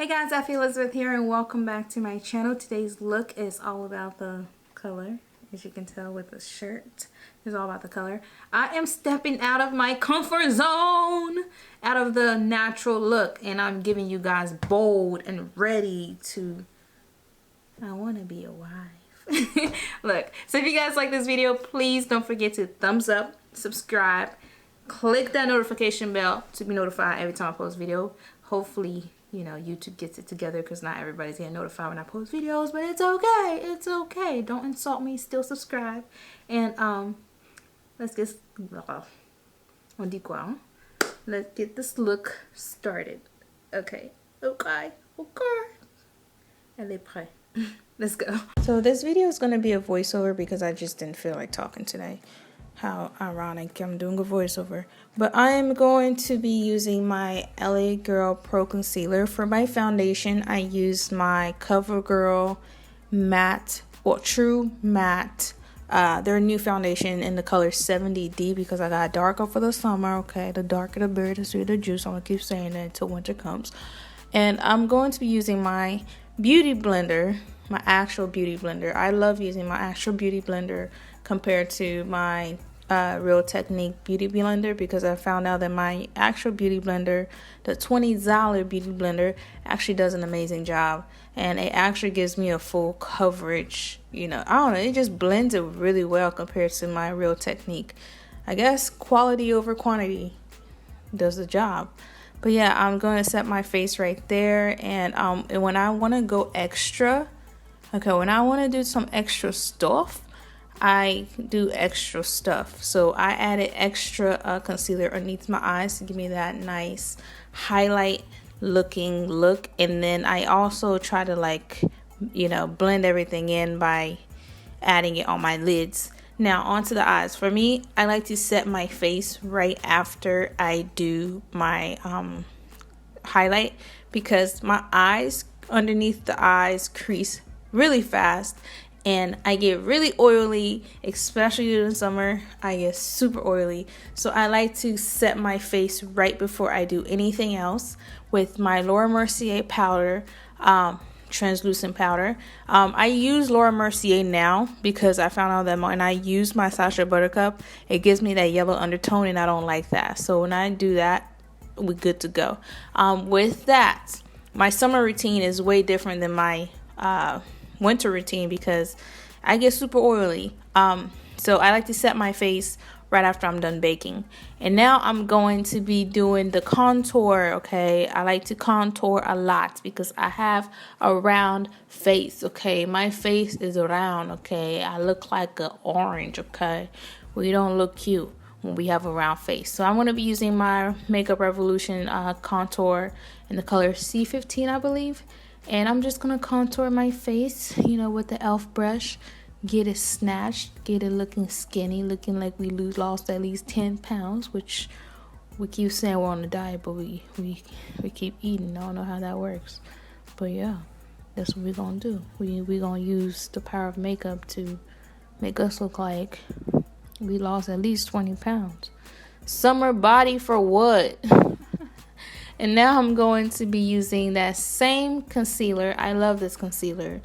Hey guys, Effie Elizabeth here and welcome back to my channel. Today's look is all about the color. As you can tell with the shirt, it's all about the color. I am stepping out of my comfort zone, out of the natural look, and I'm giving you guys bold and ready to, I want to be a wife. Look, so if you guys like this video, please don't forget to thumbs up, subscribe, click that notification bell to be notified every time I post a video. Hopefully, you know, YouTube gets it together because not everybody's getting notified when I post videos, but it's okay. It's okay. Don't insult me. Still subscribe. And let's get on dit quoi, hein? Let's get this look started. Okay. Elle est prête. Let's go. So this video is going to be a voiceover because I just didn't feel like talking today. How ironic, I'm doing a voiceover. But I am going to be using my LA Girl Pro Concealer. For my foundation, I used my CoverGirl Matte, well, True Matte. Their new foundation in the color 70D because I got darker for the summer, okay? The darker the berry, the sweeter the juice. I'm going to keep saying that until winter comes. And I'm going to be using my beauty blender, my actual beauty blender. I love using my actual beauty blender compared to my Real Technique beauty blender because I found out that my actual beauty blender, the $20 beauty blender, actually does an amazing job, and it actually gives me a full coverage. You know, I don't know, it just blends it really well compared to my Real Technique. I guess quality over quantity does the job. But yeah, I'm going to set my face right there, and when I want to go extra, okay, when I want to do some extra stuff, I do extra stuff. So I added extra concealer underneath my eyes to give me that nice highlight looking look. And then I also try to, like, you know, blend everything in by adding it on my lids. Now onto the eyes. For me, I like to set my face right after I do my highlight because my eyes, underneath the eyes, crease really fast. And I get really oily, especially during the summer. I get super oily. So I like to set my face right before I do anything else with my Laura Mercier powder, translucent powder. I use Laura Mercier now because I found out that when I use my Sacha Buttercup, it gives me that yellow undertone and I don't like that. So when I do that, we're good to go. With that, my summer routine is way different than my winter routine because I get super oily. So I like to set my face right after I'm done baking. And now I'm going to be doing the contour, okay? I like to contour a lot because I have a round face, okay? My face is round, okay? I look like an orange, okay? We don't look cute when we have a round face. So I'm going to be using my Makeup Revolution contour in the color C15, I believe. And I'm just going to contour my face, you know, with the e.l.f. brush. Get it snatched. Get it looking skinny. Looking like we lost at least 10 pounds. Which we keep saying we're on a diet, but we keep eating. I don't know how that works. But yeah, that's what we're going to do. We're going to use the power of makeup to make us look like we lost at least 20 pounds. Summer body for what? And now I'm going to be using that same concealer. I love this concealer.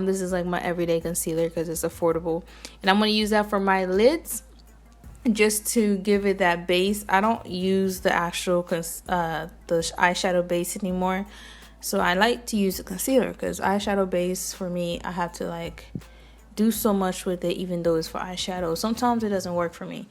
This is like my everyday concealer because it's affordable. And I'm going to use that for my lids just to give it that base. I don't use the actual the eyeshadow base anymore. So I like to use the concealer because eyeshadow base for me, I have to like do so much with it even though it's for eyeshadow. Sometimes it doesn't work for me.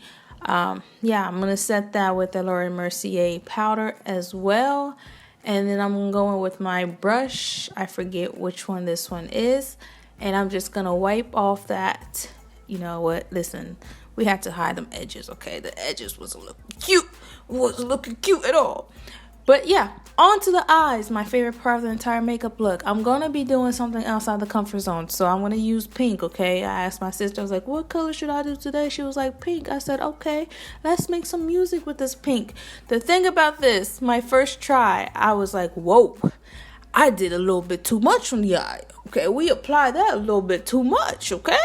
Yeah, I'm gonna set that with the Laura Mercier powder as well, and then I'm going with my brush. I forget which one this one is, and I'm just gonna wipe off that. You know what, listen, we had to hide them edges, okay? The edges wasn't looking cute at all. But yeah, on to the eyes, my favorite part of the entire makeup look. I'm going to be doing something outside the comfort zone, so I'm going to use pink, okay? I asked my sister, I was like, what color should I do today? She was like, pink. I said, okay, let's make some music with this pink. The thing about this, my first try, I was like, whoa, I did a little bit too much on the eye, okay? We applied that a little bit too much, okay?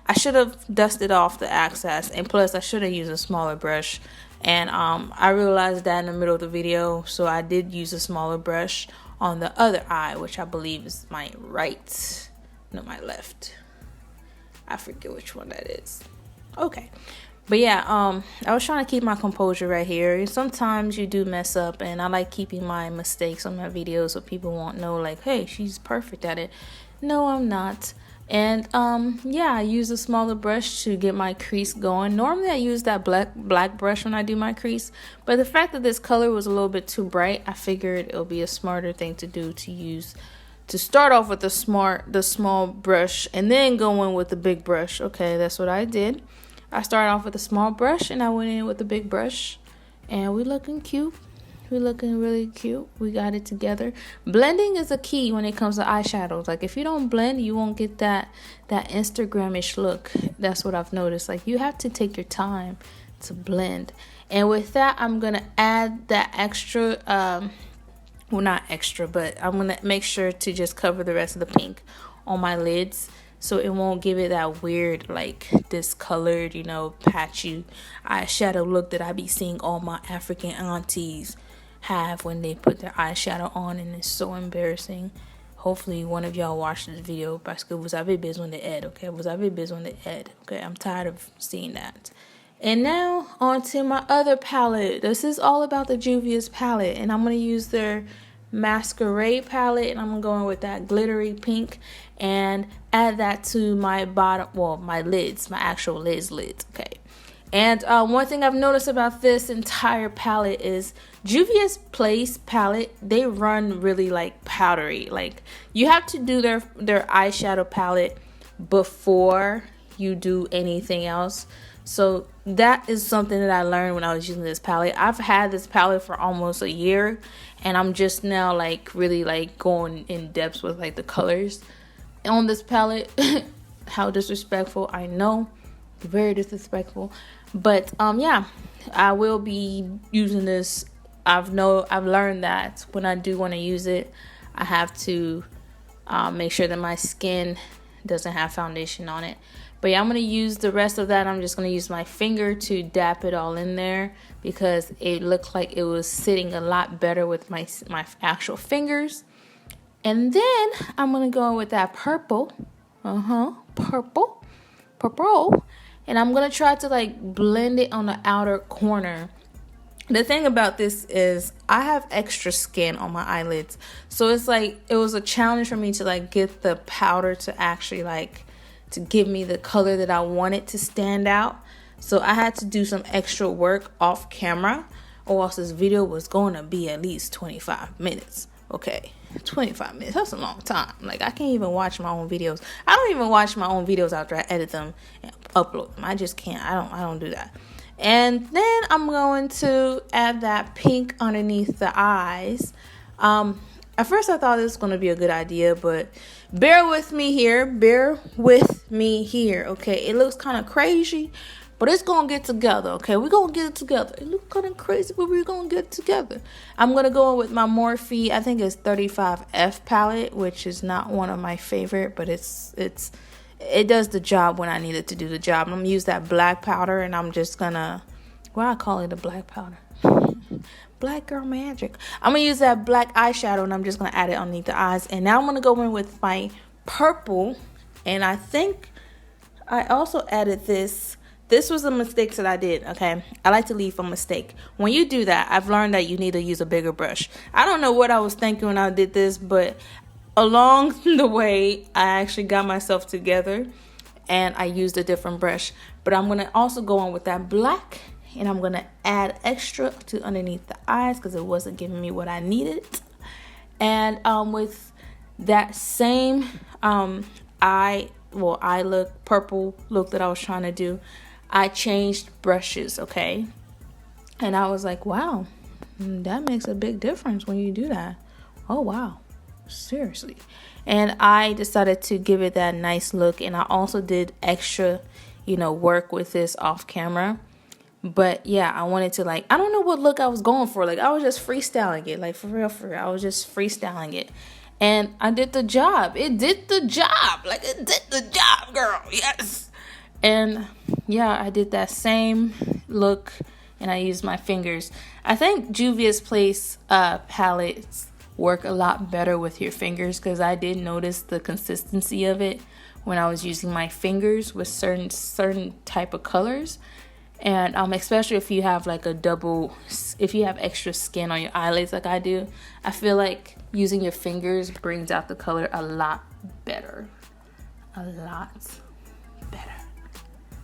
I should have dusted off the excess, and plus I should have used a smaller brush. And I realized that in the middle of the video, so I did use a smaller brush on the other eye, which I believe is my right, no, my left. I forget which one that is. Okay. But yeah, I was trying to keep my composure right here. Sometimes you do mess up, and I like keeping my mistakes on my videos so people won't know, like, hey, she's perfect at it. No, I'm not. And yeah, I use a smaller brush to get my crease going. Normally I use that black brush when I do my crease, but the fact that this color was a little bit too bright, I figured it'll be a smarter thing to do to start off with the small brush and then go in with the big brush. Okay, that's what I did. I started off with a small brush and I went in with the big brush, and we looking cute. We're looking really cute. We got it together. Blending is a key when it comes to eyeshadows. Like, if you don't blend, you won't get that Instagram-ish look. That's what I've noticed. Like, you have to take your time to blend. And with that, I'm going to add that extra, well, not extra, but I'm going to make sure to just cover the rest of the pink on my lids, so it won't give it that weird, like, discolored, you know, patchy eyeshadow look that I be seeing all my African aunties have when they put their eyeshadow on, and it's so embarrassing. Hopefully one of y'all watched this video, parce que vous avez besoin d'aide, okay? Vous avez besoin d'aide, okay? I'm tired of seeing that. And now on to my other palette. This is all about the Juvia's palette, and I'm going to use their Masquerade palette, and I'm going to go in with that glittery pink and add that to my bottom, well, my lids, my actual lids, okay? And one thing I've noticed about this entire palette is Juvia's Place palette, they run really like powdery. Like, you have to do their eyeshadow palette before you do anything else. So that is something that I learned when I was using this palette. I've had this palette for almost a year, and I'm just now like really like going in depth with like the colors on this palette. How disrespectful, I know, very disrespectful. But yeah, I will be using this. I've learned that when I do want to use it, I have to make sure that my skin doesn't have foundation on it. But yeah, I'm going to use the rest of that. I'm just going to use my finger to dap it all in there, because it looked like it was sitting a lot better with my actual fingers. And then I'm going to go in with that purple. Purple. And I'm going to try to like blend it on the outer corner. The thing about this is I have extra skin on my eyelids. So it's like, it was a challenge for me to like get the powder to actually like, to give me the color that I wanted to stand out. So I had to do some extra work off camera, or else this video was going to be at least 25 minutes. Okay, 25 minutes, that's a long time. Like, I can't even watch my own videos. I don't even watch my own videos after I edit them and upload them. I just can't. I don't do that. And then I'm going to add that pink underneath the eyes. At first I thought this was going to be a good idea, but bear with me here. Okay, it looks kind of crazy, but it's going to get together, okay? We're going to get it together. It looks kind of crazy, but we're going to get it together. I'm going to go in with my Morphe, I think it's 35F palette, which is not one of my favorite, but it does the job when I need it to do the job. I'm going to use that black powder, and I'm just going to, why I call it a black powder? Black girl magic. I'm going to use that black eyeshadow, and I'm just going to add it underneath the eyes. And now I'm going to go in with my purple, and I think I also added this. This was a mistake that I did, okay? I like to leave a mistake. When you do that, I've learned that you need to use a bigger brush. I don't know what I was thinking when I did this, but along the way, I actually got myself together, and I used a different brush. But I'm going to also go on with that black, and I'm going to add extra to underneath the eyes because it wasn't giving me what I needed. And with that same eye look, purple look that I was trying to do, I changed brushes, okay? And I was like, wow, that makes a big difference when you do that. Oh, wow. Seriously. And I decided to give it that nice look, and I also did extra, work with this off camera. But yeah, I wanted to, like, I don't know what look I was going for. Like, I was just freestyling it. Like, for real. I was just freestyling it. And I did the job. It did the job. Like, it did the job, girl. Yes. And yeah, I did that same look, and I used my fingers. I think Juvia's Place palettes work a lot better with your fingers, because I did notice the consistency of it when I was using my fingers with certain type of colors. And especially if you have like if you have extra skin on your eyelids like I do, I feel like using your fingers brings out the color a lot better. A lot better.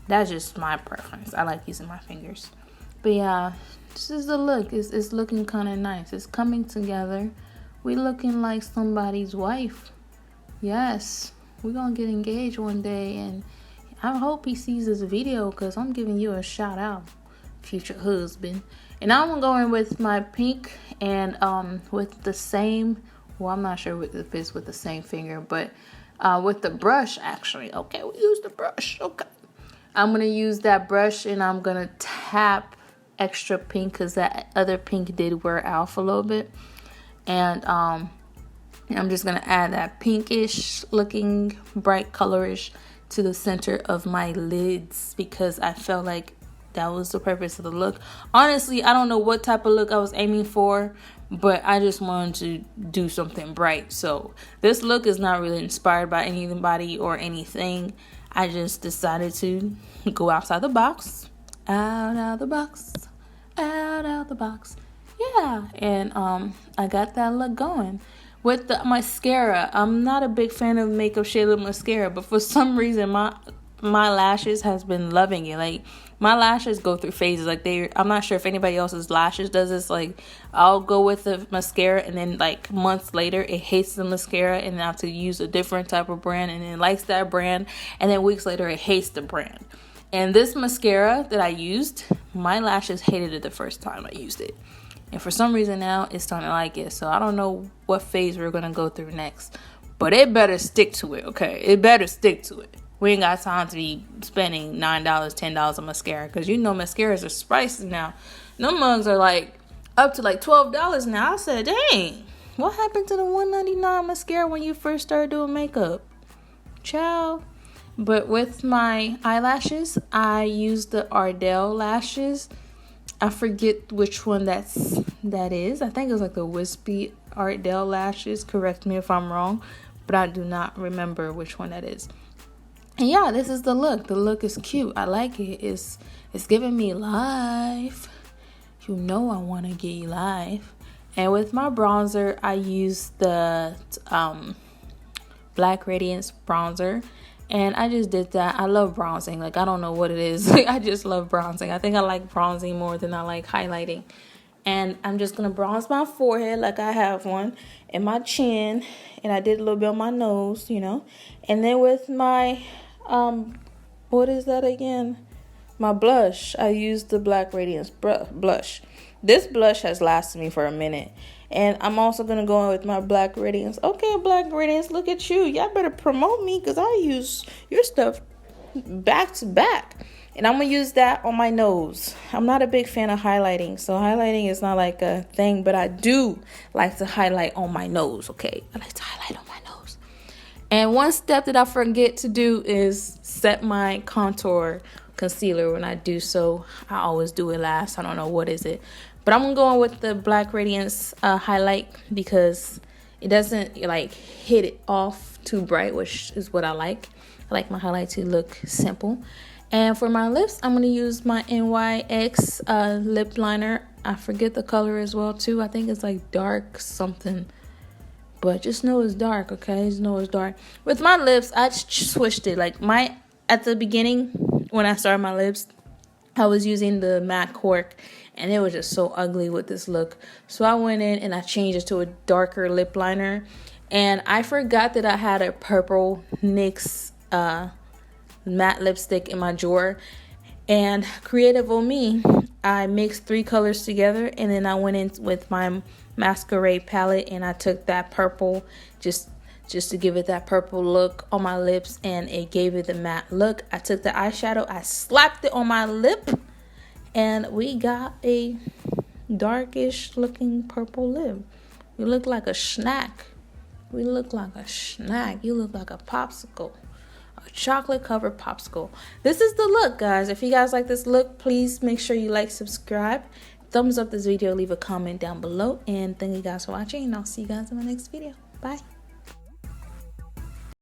That's just my preference. I like using my fingers. But yeah, this is the look. It's looking kind of nice. It's coming together. We looking like somebody's wife. Yes, we're gonna get engaged one day, and I hope he sees this video, because I'm giving you a shout out, future husband. And I'm going with my pink and with the same, well, I'm not sure if it's with the same finger, but with the brush actually. Okay, we use the brush. Okay, I'm gonna use that brush and I'm gonna tap extra pink, because that other pink did wear off a little bit. And I'm just gonna add that pinkish looking bright colorish to the center of my lids, because I felt like that was the purpose of the look. Honestly, I don't know what type of look I was aiming for, but I just wanted to do something bright. So this look is not really inspired by anybody or anything. I just decided to go outside the box. Out the box. Out the box. Yeah, and I got that look going. With the mascara, I'm not a big fan of makeup shade with mascara, but for some reason my lashes has been loving it. Like, my lashes go through phases. Like, I'm not sure if anybody else's lashes does this. Like, I'll go with the mascara, and then like months later it hates the mascara, and I have to use a different type of brand, and then likes that brand, and then weeks later it hates the brand. And this mascara that I used, my lashes hated it the first time I used it. And for some reason now it's starting to like it. So I don't know what phase we're going to go through next. But it better stick to it, okay? It better stick to it. We ain't got time to be spending $9, $10 on mascara. Because you know mascaras are spicy now. Them mugs are like up to like $12 now. I said, dang, what happened to the $1.99 mascara when you first started doing makeup? Ciao. But with my eyelashes, I used the Ardell lashes. I forget which one that is. I think it was like the wispy Ardell lashes. Correct me if I'm wrong, but I do not remember which one that is. And yeah, this is the look. The look is cute. I like it. It's giving me life. You know I want to give you life. And with my bronzer, I used the Black Radiance bronzer. And I just did that. I love bronzing. Like, I don't know what it is. I just love bronzing. I think I like bronzing more than I like highlighting. And I'm just going to bronze my forehead like I have one. And my chin. And I did a little bit on my nose, you know. And then with my, what is that again? My blush. I used the Black Radiance blush. This blush has lasted me for a minute. And I'm also going to go in with my Black Radiance. Okay, Black Radiance, look at you. Y'all better promote me, because I use your stuff back to back. And I'm going to use that on my nose. I'm not a big fan of highlighting. So highlighting is not like a thing, but I do like to highlight on my nose, okay? I like to highlight on my nose. And one step that I forget to do is set my contour concealer. When I do so, I always do it last. I don't know what is it. But I'm going with the Black Radiance highlight, because it doesn't like hit it off too bright, which is what I like. I like my highlight to look simple. And for my lips, I'm going to use my NYX lip liner. I forget the color as well too. I think it's like dark something. But just know it's dark, okay? Just know it's dark. With my lips, I switched it. Like at the beginning, when I started my lips, I was using the matte cork, and it was just so ugly with this look. So I went in and I changed it to a darker lip liner. And I forgot that I had a purple NYX matte lipstick in my drawer. And creative on me, I mixed 3 colors together, and then I went in with my masquerade palette, and I took that purple just to give it that purple look on my lips, and it gave it the matte look. I took the eyeshadow, I slapped it on my lip, and we got a darkish looking purple lip. We look like a snack. We look like a snack. You look like a popsicle. A chocolate covered popsicle. This is the look, guys. If you guys like this look, please make sure you like, subscribe. thumbs up this video, leave a comment down below, and thank you guys for watching, and I'll see you guys in my next video. Bye.